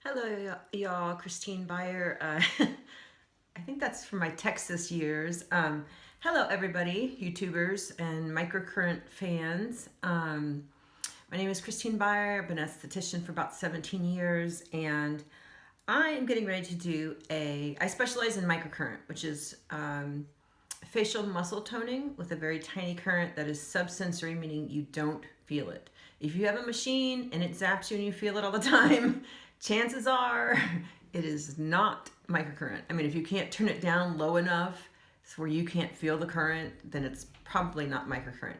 Hello, y'all. Christine Byer. I think that's from my Texas years. Hello, everybody, YouTubers and Microcurrent fans. My name is Christine Byer. I've been an esthetician for about 17 years, and I am getting ready to do I specialize in microcurrent, which is facial muscle toning with a very tiny current that is subsensory, meaning you don't feel it. If you have a machine and it zaps you and you feel it all the time, chances are it is not microcurrent. I mean, if you can't turn it down low enough so where you can't feel the current, then it's probably not microcurrent.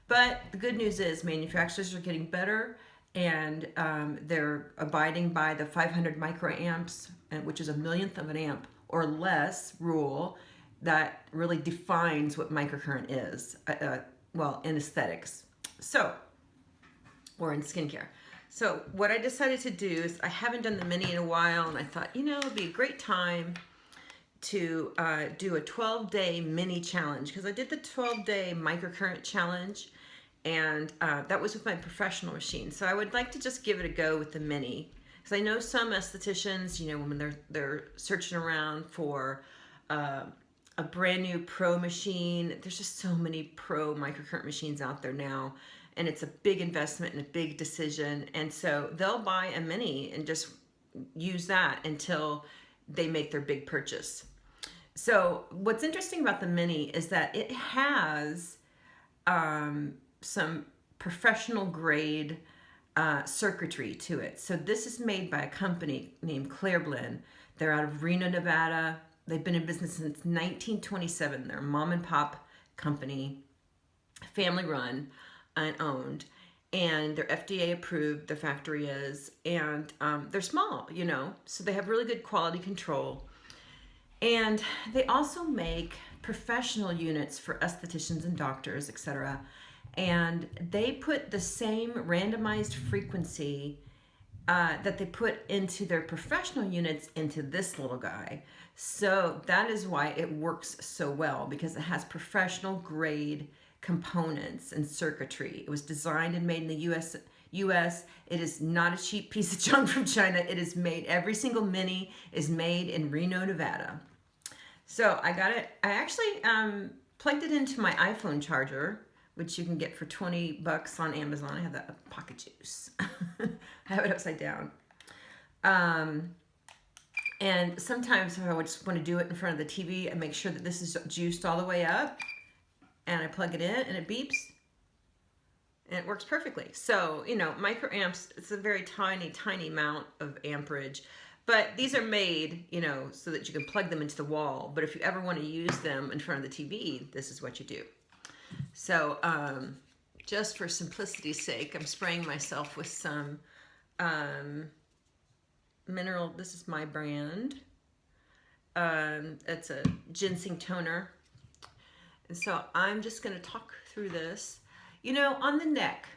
But the good news is manufacturers are getting better, and they're abiding by the 500 microamps, which is a millionth of an amp or less rule that really defines what microcurrent is, well, in aesthetics. Or in skincare. So what I decided to do is, I haven't done the mini in a while, and I thought, it'd be a great time to do a 12-day mini challenge, because I did the 12-day microcurrent challenge, and that was with my professional machine. So I would like to just give it a go with the mini, because I know some estheticians, when they're searching around for a brand new pro machine, there's just so many pro microcurrent machines out there now, and it's a big investment and a big decision, and so they'll buy a mini and just use that until they make their big purchase. So what's interesting about the mini is that it has some professional grade circuitry to it. So this is made by a company named Clareblend. They're out of Reno, Nevada. They've been in business since 1927. They're a mom and pop company, family run and owned, and they're FDA approved, their factory is, and they're small, so they have really good quality control. And they also make professional units for estheticians and doctors, etc. And they put the same randomized frequency that they put into their professional units into this little guy. So that is why it works so well, because it has professional grade components and circuitry. It was designed and made in the US. It is not a cheap piece of junk from China. It is made, every single mini is made in Reno, Nevada. So I got it. I actually plugged it into my iPhone charger, which you can get for $20 on Amazon. I have that pocket juice. I have it upside down. And sometimes if I just want to do it in front of the TV, I make sure that this is juiced all the way up, and I plug it in and it beeps and it works perfectly. So, microamps, it's a very tiny, tiny amount of amperage, but these are made, so that you can plug them into the wall. But if you ever want to use them in front of the TV, this is what you do. So, just for simplicity's sake, I'm spraying myself with some mineral, this is my brand. It's a ginseng toner. And so I'm just going to talk through this. On the neck,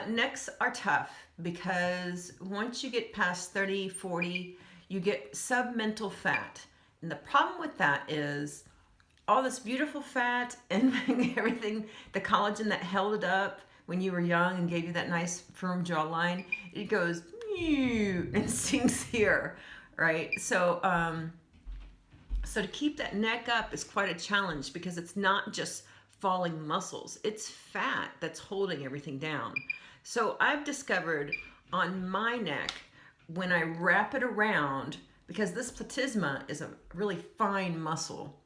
necks are tough, because once you get past 30, 40, you get submental fat. And the problem with that is all this beautiful fat and everything, the collagen that held it up when you were young and gave you that nice firm jawline, it goes and sinks here, right? So to keep that neck up is quite a challenge, because it's not just falling muscles, it's fat that's holding everything down. So I've discovered on my neck, when I wrap it around, because this platysma is a really fine muscle,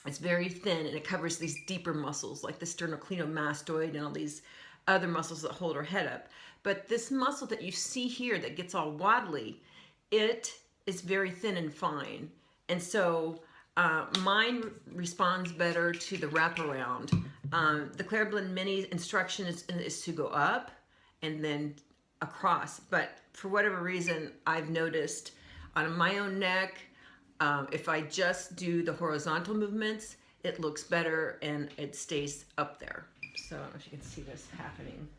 it's very thin, and it covers these deeper muscles like the sternocleidomastoid and all these other muscles that hold our head up. But this muscle that you see here that gets all waddly, it is very thin and fine. And so mine responds better to the wraparound. The Clareblend MINI instruction is to go up and then across. But for whatever reason, I've noticed on my own neck, if I just do the horizontal movements, it looks better and it stays up there. So I don't know if you can see this happening.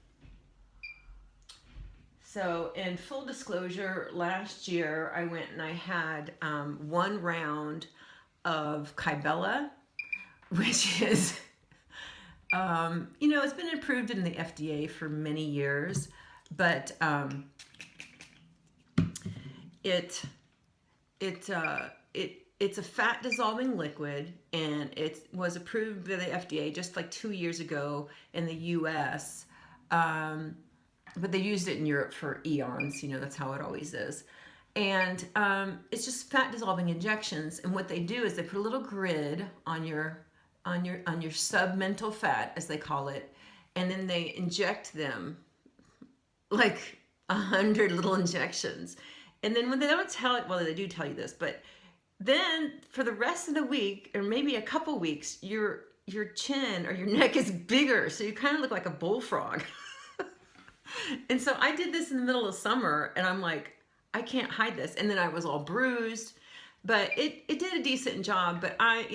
So in full disclosure, last year I went and I had 1 round of Kybella, which is, it's been approved in the FDA for many years, but It it's a fat dissolving liquid, and it was approved by the FDA just like 2 years ago in the US. But they used it in Europe for eons. You know, that's how it always is. And it's just fat dissolving injections. And what they do is they put a little grid on your submental fat, as they call it, and then they inject them like 100 little injections. And then when they don't tell it, well, they do tell you this, but then for the rest of the week, or maybe a couple weeks, your chin or your neck is bigger, so you kind of look like a bullfrog. And so I did this in the middle of summer, and I'm like, I can't hide this. And then I was all bruised, but it did a decent job. But I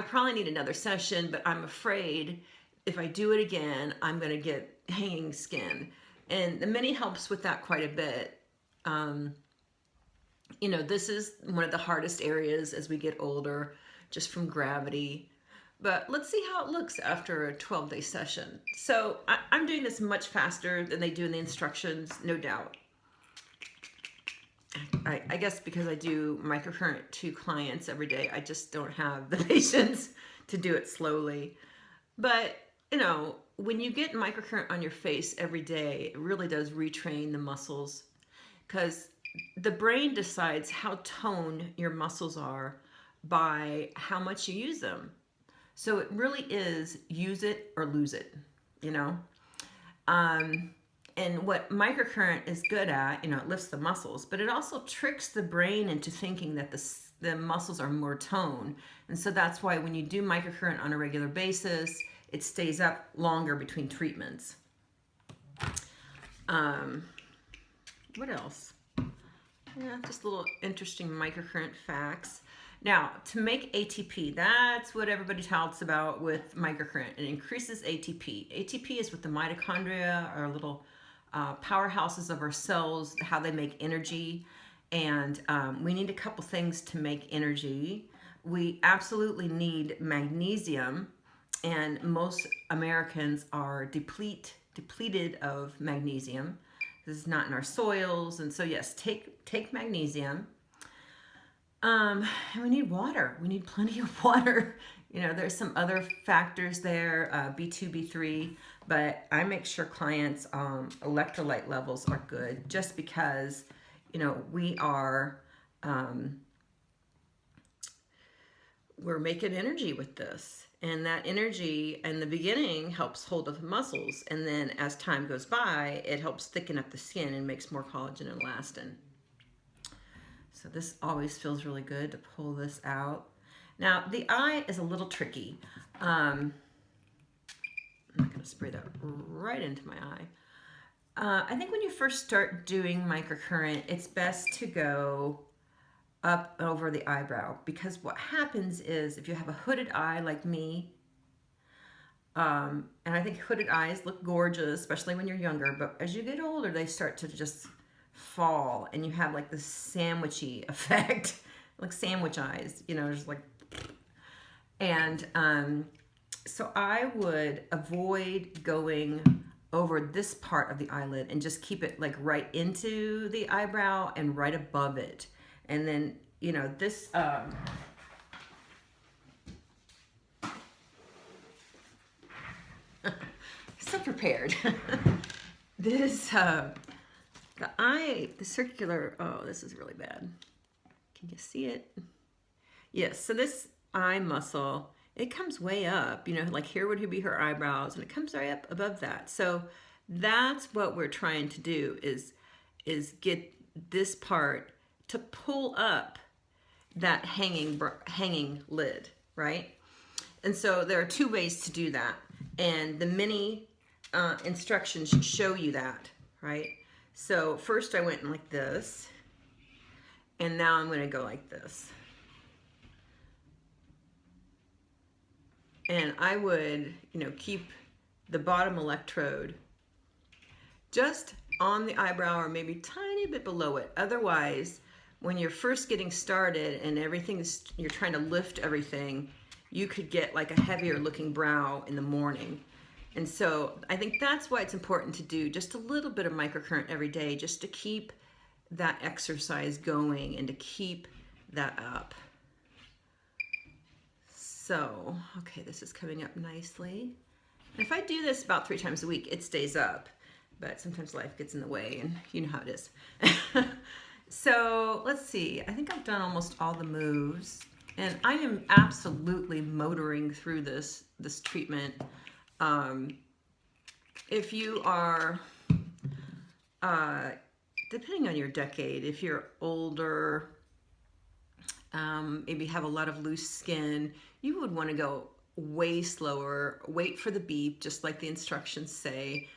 probably need another session, but I'm afraid if I do it again, I'm going to get hanging skin. And the Mini helps with that quite a bit. You know, this is one of the hardest areas as we get older, just from gravity. But let's see how it looks after a 12-day session. So I'm doing this much faster than they do in the instructions, no doubt. I guess because I do microcurrent to clients every day, I just don't have the patience to do it slowly. But, you know, when you get microcurrent on your face every day, it really does retrain the muscles, because the brain decides how toned your muscles are by how much you use them. So it really is use it or lose it, you know? And what microcurrent is good at, you know, it lifts the muscles, but it also tricks the brain into thinking that the muscles are more toned. And so that's why when you do microcurrent on a regular basis, it stays up longer between treatments. What else? Yeah, just little interesting microcurrent facts. Now, to make ATP, that's what everybody talks about with microcurrent. It increases ATP. ATP is what the mitochondria are, little powerhouses of our cells, how they make energy. And we need a couple things to make energy. We absolutely need magnesium, and most Americans are depleted of magnesium. This is not in our soils, and so yes, take magnesium. And we need water. We need plenty of water. You know, there's some other factors there, B2, B3, but I make sure clients' electrolyte levels are good, just because, you know, we're making energy with this. And that energy in the beginning helps hold up the muscles. And then as time goes by, it helps thicken up the skin and makes more collagen and elastin. So this always feels really good to pull this out. Now, the eye is a little tricky. I'm not going to spray that right into my eye. I think when you first start doing microcurrent, it's best to go up over the eyebrow, because what happens is if you have a hooded eye like me, and I think hooded eyes look gorgeous, especially when you're younger, but as you get older, they start to just fall, and you have like this sandwichy effect, like sandwich eyes, you know, just like, and so I would avoid going over this part of the eyelid and just keep it like right into the eyebrow and right above it. And then, you know, this, so prepared. This, the circular, oh, this is really bad. Can you see it? Yes, so this eye muscle, it comes way up, you know, like here would be her eyebrows, and it comes right up above that. So that's what we're trying to do is get this part to pull up that hanging lid, right? And so there are two ways to do that. And the Mini instructions show you that, right? So first I went like this, and now I'm gonna go like this. And I would, you know, keep the bottom electrode just on the eyebrow or maybe tiny bit below it. Otherwise, when you're first getting started and you're trying to lift everything, you could get like a heavier looking brow in the morning. And so I think that's why it's important to do just a little bit of microcurrent every day, just to keep that exercise going and to keep that up. So, okay, this is coming up nicely. If I do this about 3 times a week, it stays up, but sometimes life gets in the way, and you know how it is. So let's see, I think I've done almost all the moves, and I am absolutely motoring through this treatment. If you are, depending on your decade, if you're older, maybe have a lot of loose skin, you would want to go way slower, wait for the beep, just like the instructions say.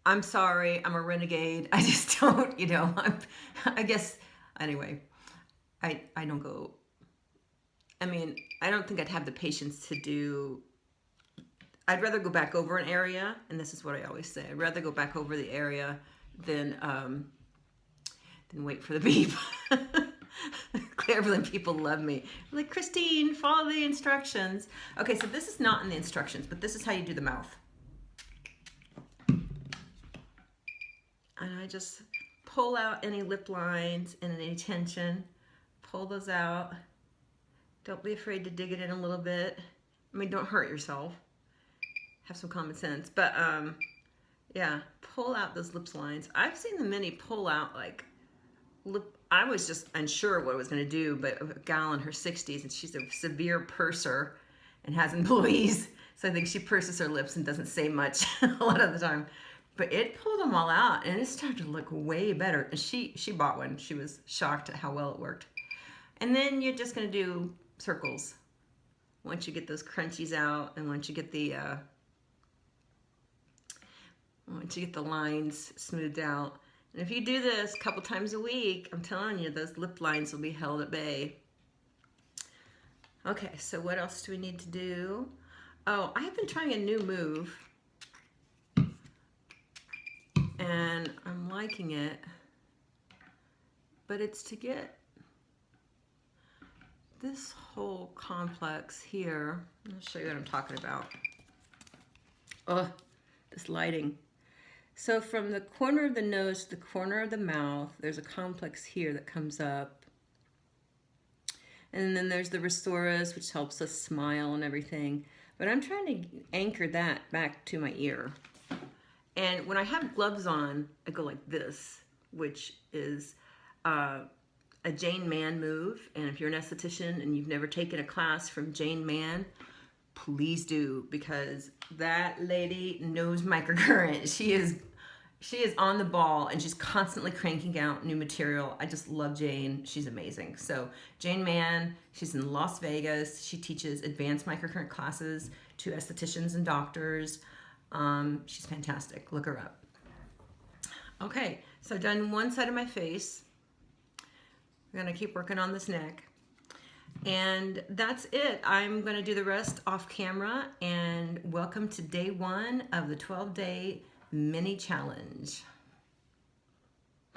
I'm sorry, I'm a renegade. I just don't, you know, I guess, anyway, I don't go, I mean, I don't think I'd have the patience to do, I'd rather go back over an area, and this is what I always say, I'd rather go back over the area than wait for the beep. Clareblend people love me. They're like, Christine, follow the instructions. Okay, so this is not in the instructions, but this is how you do the mouth. And I just pull out any lip lines and any tension. Pull those out. Don't be afraid to dig it in a little bit. I mean, don't hurt yourself. Have some common sense. But yeah, pull out those lip lines. I've seen the Mini pull out like lip. I was just unsure what I was going to do, but a gal in her 60s, and she's a severe purser and has employees, so I think she purses her lips and doesn't say much a lot of the time. But it pulled them all out, and it started to look way better. And she bought one. She was shocked at how well it worked. And then you're just going to do circles. Once you get those crunchies out, and once you get the lines smoothed out. And if you do this a couple times a week, I'm telling you, those lip lines will be held at bay. Okay, so what else do we need to do? Oh, I have been trying a new move, and I'm liking it, but it's to get this whole complex here. I'll show you what I'm talking about. Oh, this lighting. So from the corner of the nose to the corner of the mouth, there's a complex here that comes up. And then there's the Restoras, which helps us smile and everything. But I'm trying to anchor that back to my ear. And when I have gloves on, I go like this, which is a Jane Mann move. And if you're an esthetician and you've never taken a class from Jane Mann, please do, because that lady knows microcurrent. She is on the ball, and she's constantly cranking out new material. I just love Jane. She's amazing. So Jane Mann, she's in Las Vegas. She teaches advanced microcurrent classes to estheticians and doctors. She's fantastic. Look her up. Okay, so I've done one side of my face. We're gonna keep working on this neck. And that's it. I'm going to do the rest off camera, and welcome to day 1 of the 12-day mini challenge.